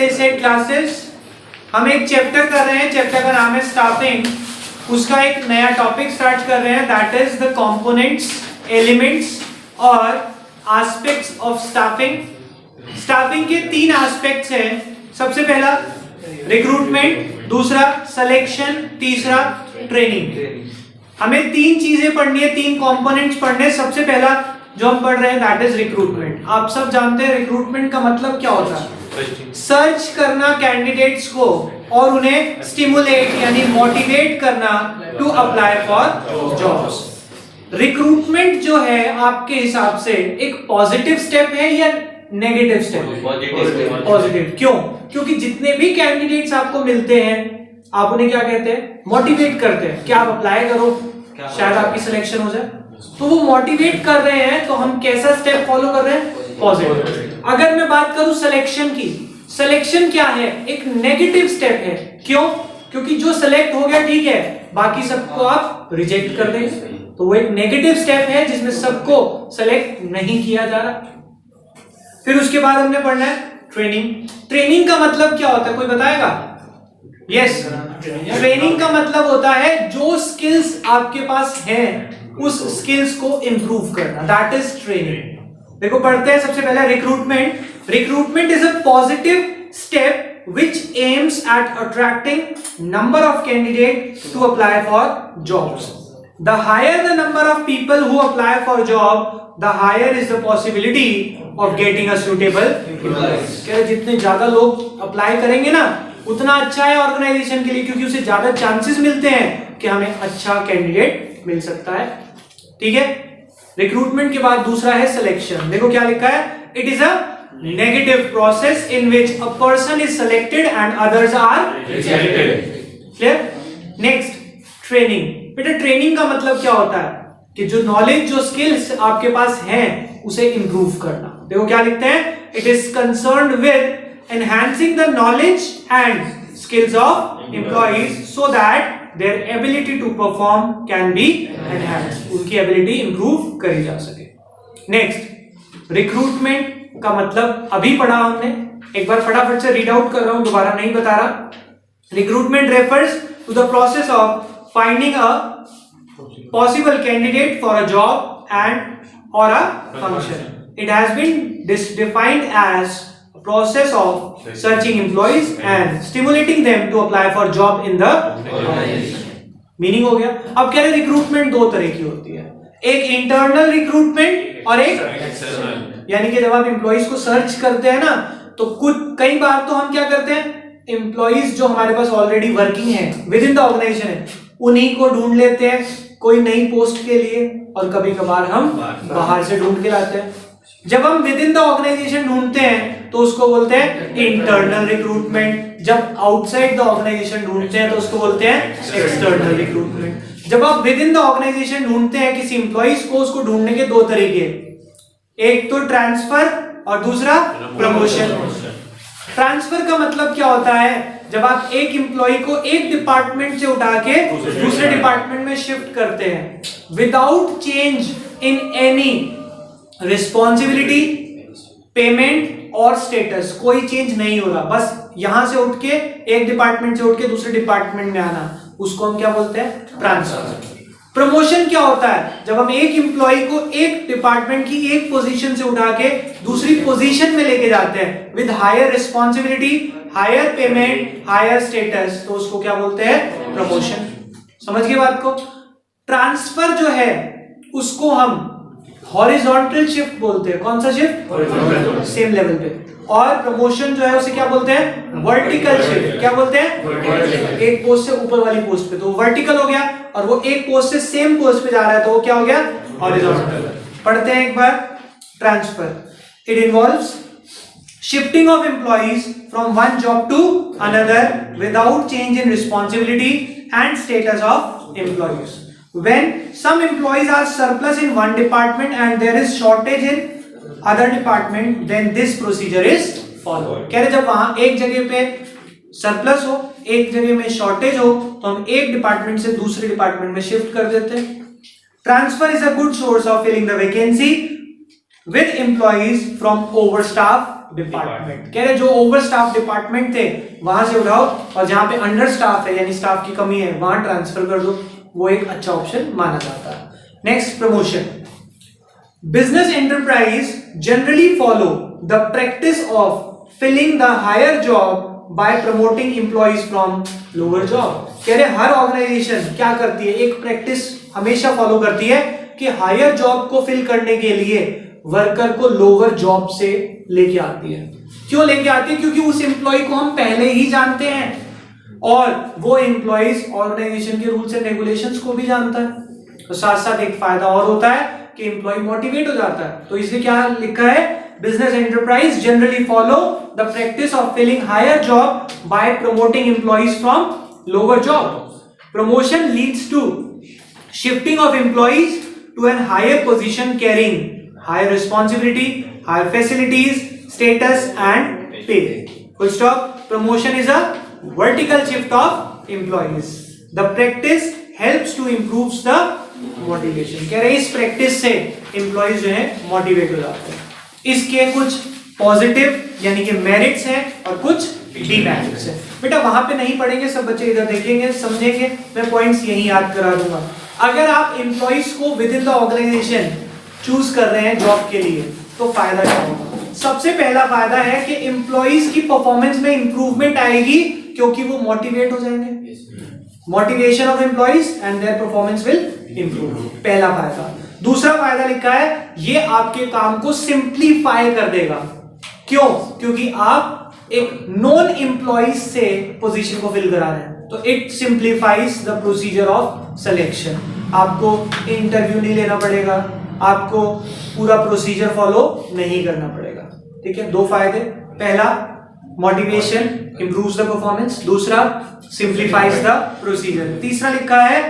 Asset classes. हम एक chapter कर रहे हैं, चैप्टर का नाम है स्टाफिंग। उसका एक नया टॉपिक स्टार्ट कर रहे हैं, that is the components, elements और एस्पेक्ट्स ऑफ स्टाफिंग। स्टाफिंग के 3 एस्पेक्ट्स हैं। सबसे पहला रिक्रूटमेंट, दूसरा सिलेक्शन, तीसरा ट्रेनिंग। हमें 3 चीजें पढ़नी है, 3 कंपोनेंट्स पढ़ने। सबसे पहला जो हम पढ़ रहे हैं दैट इज रिक्रूटमेंट। आप सब जानते हैं रिक्रूटमेंट का मतलब क्या होता है? सर्च करना कैंडिडेट्स को और उन्हें स्टिमुलेट यानी मोटिवेट करना to apply for jobs. Recruitment जो है आपके हिसाब से एक पॉजिटिव स्टेप है या नेगेटिव स्टेप? पॉजिटिव। क्यों? क्योंकि जितने भी कैंडिडेट्स आपको मिलते हैं आप उन्हें क्या कहते हैं? मोटिवेट करते हैं कि आप अप्लाई करो, शायद आपकी सिलेक्शन हो जाए। तो वो मोटिवेट कर रहे हैं, तो हम कैसा स्टेप फॉलो कर रहे हैं? पॉजिटिव। अगर मैं बात करूं सिलेक्शन की, सिलेक्शन क्या है? एक नेगेटिव स्टेप है। क्यों? क्योंकि जो सिलेक्ट हो गया ठीक है, बाकी सबको आप रिजेक्ट कर देंगे, तो वो एक नेगेटिव स्टेप है जिसमें सबको सेलेक्ट नहीं किया जा रहा। फिर उसके बाद हमने पढ़ना है ट्रेनिंग। ट्रेनिंग का मतलब क्या होता है, कोई बताएगा? यस, ट्रेनिंग का मतलब होता है जो स्किल्स आपके पास है उस स्किल्स को इंप्रूव करना, दैट इज ट्रेनिंग। देखो पढ़ते हैं सबसे पहले recruitment. Recruitment is a positive step which aims at attracting number of candidate to apply for jobs. The higher the number of people who apply for job, the higher is the possibility of getting a suitable employees. क्या जितने ज्यादा लोग apply करेंगे ना उतना अच्छा है organisation के लिए, क्योंकि उसे ज्यादा चांसेस मिलते हैं कि हमें अच्छा कैंडिडेट मिल सकता है। ठीक है। रिक्रूटमेंट के बाद दूसरा है सिलेक्शन। देखो क्या लिखा है, it is a negative process in which a person is selected and others are rejected. Clear? Next training. बेटा ट्रेनिंग का मतलब क्या होता है? कि जो नॉलेज, जो स्किल्स आपके पास हैं उसे इंप्रूव करना। देखो क्या लिखते हैं, it is concerned with enhancing the knowledge and skills of employees so that their ability to perform can be enhanced, उनकी एबिलिटी इंप्रूव करी जा सके। नेक्स्ट, रिक्रूटमेंट का मतलब अभी पढ़ा हमने, एक बार फटाफट से रीड आउट कर रहा हूं, दोबारा नहीं बता रहा। Recruitment refers to the process of finding a possible candidate for a job and or a function. It has been defined as a process of searching employees and stimulating them to apply for job in the organization. Meaning हो गया। अब कह रहे recruitment 2 तरह की होती है, एक इंटरनल रिक्रूटमेंट और एक एक्सटर्नल। यानी कि जब आप एम्प्लॉइज को सर्च करते हैं ना, तो कई बार तो हम क्या करते हैं, एम्प्लॉइज जो हमारे पास ऑलरेडी वर्किंग है विद इन द ऑर्गेनाइजेशन है उन्हीं को ढूंढ लेते हैं कोई नई पोस्ट के लिए, और कभी कभार हम बाहर से ढूंढ के लाते हैं। जब हम विद इन द ऑर्गेनाइजेशन ढूंढते हैं तो उसको बोलते हैं इंटरनल रिक्रूटमेंट। जब आउटसाइड द ऑर्गेनाइजेशन ढूंढते हैं तो उसको बोलते हैं एक्सटर्नल रिक्रूटमेंट। जब आप विद इन द ऑर्गेनाइजेशन ढूंढते हैं किसी एम्प्लॉइज को, उसको ढूंढने के 2 तरीके, एक तो ट्रांसफर और दूसरा प्रमोशन। ट्रांसफर का मतलब क्या होता है, जब आप एक एम्प्लॉय को एक डिपार्टमेंट से उठा के दूसरे डिपार्टमेंट में शिफ्ट करते हैं without change in any responsibility, payment और स्टेटस। कोई चेंज नहीं हो रहा, बस यहां से उठ के एक डिपार्टमेंट से उठ के दूसरे डिपार्टमेंट में आना, उसको हम क्या बोलते हैं? ट्रांसफर। प्रमोशन क्या होता है, जब हम एक एम्प्लॉय को एक डिपार्टमेंट की एक पोजीशन से उठा के दूसरी पोजीशन में लेके जाते हैं with higher responsibility, higher payment, higher status, तो उसको क्या बोलते हैं? प्रमोशन। समझ गए बात को? ट्रांसफर जो है उसको हम हॉरिजॉन्टल शिफ्ट बोलते हैं। कौन सा शिफ्ट? सेम लेवल पे। और प्रमोशन जो है उसे क्या बोलते हैं? Vertical shift. क्या बोलते हैं? एक पोस्ट से ऊपर वाली पोस्ट पे, तो वर्टिकल हो गया, और वो एक पोस्ट से सेम पोस्ट पे जा रहा है तो वो क्या हो गया? हॉरिजॉन्टल। पढ़ते हैं एक बार। Transfer, it involves shifting of employees from one job to another without change in responsibility and status of employees. When some employees are surplus in one department and there is shortage in other department, then this procedure is followed. कह रहे जब वहां एक जगह पे surplus हो, एक जगह में शॉर्टेज हो, तो हम एक डिपार्टमेंट से दूसरे डिपार्टमेंट में शिफ्ट कर देते हैं। Transfer is a good source of filling the vacancy with employees from overstaff department. कह रहे जो ओवर स्टाफ डिपार्टमेंट थे वहां से उठाओ और जहां पे अंडर स्टाफ है यानी स्टाफ की कमी है वहां ट्रांसफर कर दो, वो एक अच्छा ऑप्शन माना जाता है। Next, promotion. Business enterprise generally follow the practice of filling the higher job by promoting employees from lower job. कह रहे हर ऑर्गेनाइजेशन क्या करती है, एक प्रैक्टिस हमेशा फॉलो करती है कि हायर जॉब को फिल करने के लिए वर्कर को लोअर जॉब से लेके आती है। क्यों लेके आती है? क्योंकि उस एम्प्लॉय को हम पहले ही जानते हैं और वो एम्प्लॉइज ऑर्गेनाइजेशन के रूल्स एंड रेगुलेशंस को भी जानता है। तो साथ साथ एक फायदा और होता है कि एम्प्लॉय मोटिवेट हो जाता है। तो इसलिए क्या लिखा है, business enterprise generally follow the practice of filling higher job by promoting employees from lower job. Promotion leads to shifting of employees to an higher position carrying higher responsibility, higher facilities, status and pay. Full stop. Promotion is a vertical shift of employees. The practice helps to improve the motivation. कह रहे इस practice से employees जो है motivate हो जाते हैं। इसके कुछ positive यानी कि merits हैं और कुछ demerits हैं। बेटा वहां पे नहीं पढ़ेंगे, सब बच्चे इधर देखेंगे समझेंगे, मैं points यही याद करा दूंगा। अगर आप employees को within the organization चूज कर रहे हैं जॉब के लिए तो फायदा क्या होगा? सबसे पहला फायदा है कि एम्प्लॉइज की परफॉर्मेंस में इंप्रूवमेंट आएगी क्योंकि वो मोटिवेट हो जाएंगे। Motivation of employees and their performance will improve, पहला फायदा। दूसरा फायदा लिखा है ये आपके काम को सिंप्लीफाई कर देगा। क्यों? क्योंकि आप एक नॉन एम्प्लॉइज से पोजीशन को फिल करा रहे हैं, तो it simplifies the procedure of selection. आपको इंटरव्यू नहीं लेना पड़ेगा, आपको पूरा प्रोसीजर फॉलो नहीं करना पड़ेगा। ठीक है, दो फायदे, पहला मोटिवेशन इंप्रूव्स द परफॉर्मेंस, दूसरा सिंप्लीफाइज द प्रोसीजर। तीसरा लिखा है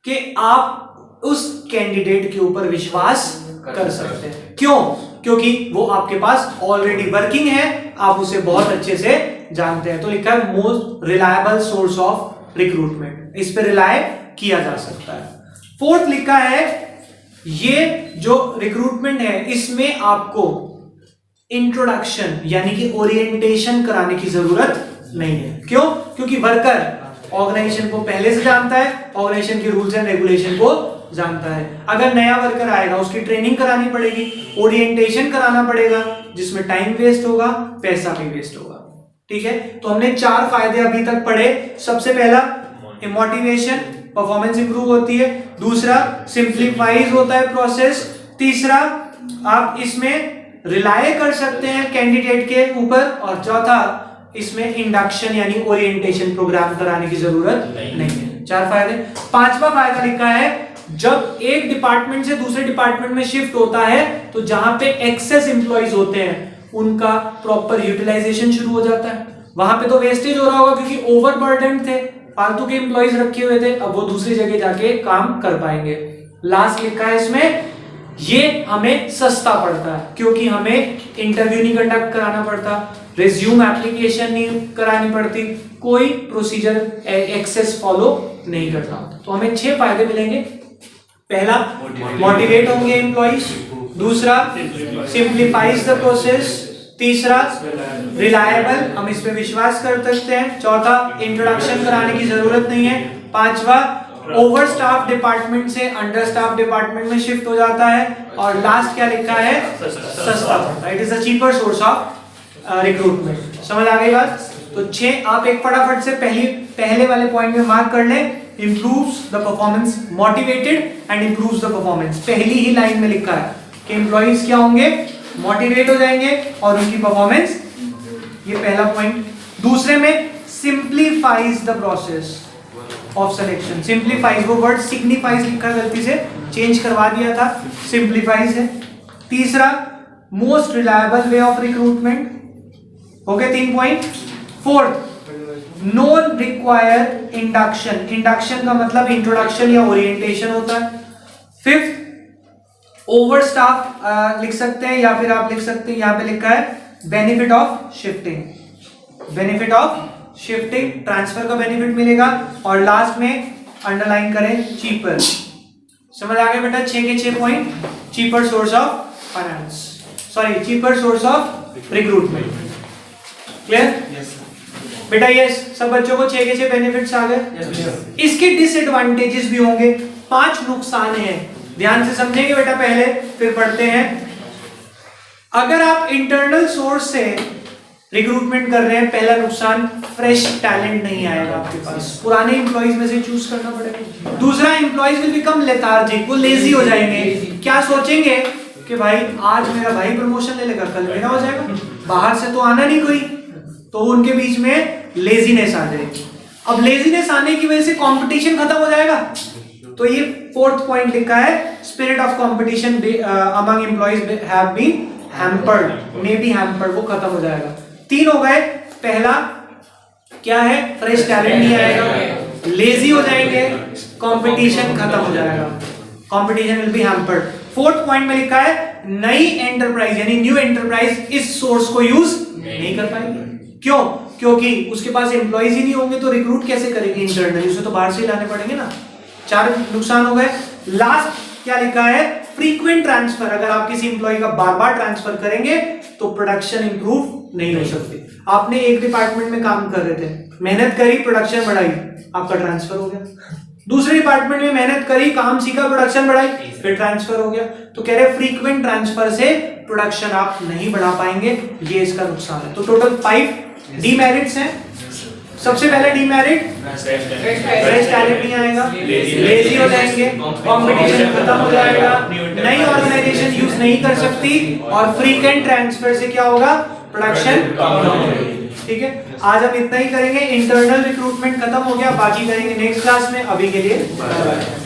कि आप उस कैंडिडेट के ऊपर विश्वास कर सकते हैं। क्यों? क्योंकि वो आपके पास ऑलरेडी वर्किंग है, आप उसे बहुत अच्छे से जानते हैं। तो लिखा है most reliable source of recruitment, इस पर रिलाय किया जा सकता है। फोर्थ लिखा है ये जो रिक्रूटमेंट है इसमें आपको इंट्रोडक्शन यानी कि ओरिएंटेशन कराने की जरूरत नहीं है। क्यों? क्योंकि वर्कर ऑर्गेनाइजेशन को पहले से जानता है, ऑर्गेनाइजेशन के रूल्स एंड रेगुलेशन को जानता है। अगर नया वर्कर आएगा उसकी ट्रेनिंग करानी पड़ेगी, ओरिएंटेशन कराना पड़ेगा, जिसमें टाइम वेस्ट होगा, पैसा भी वेस्ट होगा। ठीक है, तो हमने 4 फायदे अभी तक पढ़े। सबसे पहला मोटिवेशन, परफॉर्मेंस इंप्रूव होती है। दूसरा सिंप्लीफाइज होता है प्रोसेस। तीसरा आप इसमें रिलाय कर सकते हैं कैंडिडेट के ऊपर। और चौथा इसमें इंडक्शन यानी ओरिएंटेशन प्रोग्राम कराने की जरूरत नहीं है। 4 फायदे। 5वां फायदा लिखा है जब एक डिपार्टमेंट से दूसरे डिपार्टमेंट में शिफ्ट होता है तो जहां पे एक्सेस एम्प्लॉइज होते हैं उनका प्रॉपर यूटिलाइजेशन शुरू हो जाता है। वहां पे तो वेस्टेज हो रहा होगा क्योंकि ओवरबर्डन थे, फालतू के एम्प्लॉइज रखे हुए थे, अब वो दूसरी जगह जाके काम कर पाएंगे। लास्ट लिखा है इसमें ये हमें सस्ता पड़ता है क्योंकि हमें इंटरव्यू नहीं कंडक्ट कराना पड़ता, रिज्यूम एप्लीकेशन नहीं करानी पड़ती, कोई प्रोसीजर एक्सेस फॉलो नहीं करना होता। तो हमें 6 फायदे मिलेंगे। पहला मोटिवेट होंगे एम्प्लॉइज, दूसरा सिंप्लीफाइज द प्रोसेस, तीसरा रिलायबल हम इस पे विश्वास कर सकते हैं, चौथा इंट्रोडक्शन कराने की जरूरत नहीं है, पांचवा ओवर स्टाफ डिपार्टमेंट से अंडर स्टाफ डिपार्टमेंट में शिफ्ट हो जाता है, और लास्ट क्या लिखा है सस्ता पड़ता है। It is a cheaper source of recruitment. समझ आ गई बात? तो 6 आप एक फटाफट से पहले वाले पॉइंट में मार्क कर लें। Improves the performance, motivated and improves the performance. पहली ही लाइन में लिखा है कि एम्प्लॉइज क्या होंगे, मोटिवेट हो जाएंगे और उनकी परफॉर्मेंस, ये पहला पॉइंट। दूसरे में simplifies the process of selection. Simplifies, वो वर्ड सिग्निफाइज लिखा गलती से चेंज करवा दिया था, सिंप्लीफाइज है। तीसरा most reliable way of recruitment, हो गए 3 point. Fourth non require induction, induction का मतलब इंट्रोडक्शन या ओरिएंटेशन होता है। फिफ्थ ओवर स्टाफ लिख सकते हैं या फिर आप लिख सकते हैं, यहां पे लिखा है benefit of shifting, benefit of shifting, transfer का बेनिफिट मिलेगा। और लास्ट में अंडरलाइन करें चीपर। समझ आ गया बेटा? 6 के 6 point. Cheaper source of finance, sorry cheaper source of recruitment. Clear? बेटा ये सब बच्चों को 6 के 6 बेनिफिट्स आ गए। इसके डिसएडवांटेजेस भी होंगे, 5 नुकसान हैं, ध्यान से समझेंगे बेटा पहले, फिर पढ़ते हैं। अगर आप इंटरनल सोर्स से रिक्रूटमेंट कर रहे हैं, पहला नुकसान फ्रेश टैलेंट नहीं आएगा आपके पास, पुराने एम्प्लॉइज में से चूज करना पड़ेगा। दूसरा, एम्प्लॉइज विल बिकम लेथार्जिक, वो लेजी हो जाएंगे। क्या सोचेंगे कि भाई आज मेरा भाई प्रमोशन ले लेगा, कल मेरा हो जाएगा, बाहर से तो आना नहीं कोई, तो उनके बीच में लेजीनेस आ जाएगी। अब लेजीनेस आने की वजह से कंपटीशन खत्म हो जाएगा। तो ये 4th पॉइंट लिखा है, spirit of competition among employees have been hampered, may be hampered, वो खत्म हो जाएगा। 3 हो गए। पहला क्या है? फ्रेश टैलेंट नहीं आएगा, लेजी हो जाएंगे, कंपटीशन खत्म हो जाएगा, competition will be hampered. 4th point में लिखा है, नई एंटरप्राइज यानी न्यू एंटरप्राइज इस सोर्स को यूज नहीं कर पाएगी। क्यों? क्योंकि उसके पास एम्प्लॉइज ही नहीं होंगे, तो रिक्रूट कैसे करेंगे इंटरनली, उसे तो बाहर से लाने पड़ेंगे ना। 4 नुकसान हो गए। लास्ट क्या लिखा है? फ्रीक्वेंट ट्रांसफर, अगर आप किसी एम्प्लॉय का बार बार ट्रांसफर करेंगे तो प्रोडक्शन इंप्रूव नहीं हो सकती। आपने एक डिपार्टमेंट में काम कर रहे थे, मेहनत करी, प्रोडक्शन बढ़ाई, आपका ट्रांसफर हो गया। दूसरे डिपार्टमेंट में मेहनत करी, काम सीखा, प्रोडक्शन बढ़ाई, फिर ट्रांसफर हो गया। तो कह रहे फ्रीक्वेंट ट्रांसफर से प्रोडक्शन आप नहीं बढ़ा पाएंगे, ये इसका नुकसान है। तो टोटल 5 डीमेरिट्स हैं। सबसे पहले डीमेरिट, फ्रेश टैलेंट नहीं आएगा, लेजी हो जाएंगे, कंपटीशन खत्म हो जाएगा, नई ऑर्गेनाइजेशन यूज नहीं कर सकती, और फ्रीक्वेंट ट्रांसफर से क्या होगा? प्रोडक्शन कम होगी। ठीक है, आज हम इतना ही करेंगे। इंटरनल रिक्रूटमेंट खत्म हो गया, बाकी करेंगे नेक्स्ट क्लास में। अभी के लिए बाय बाय।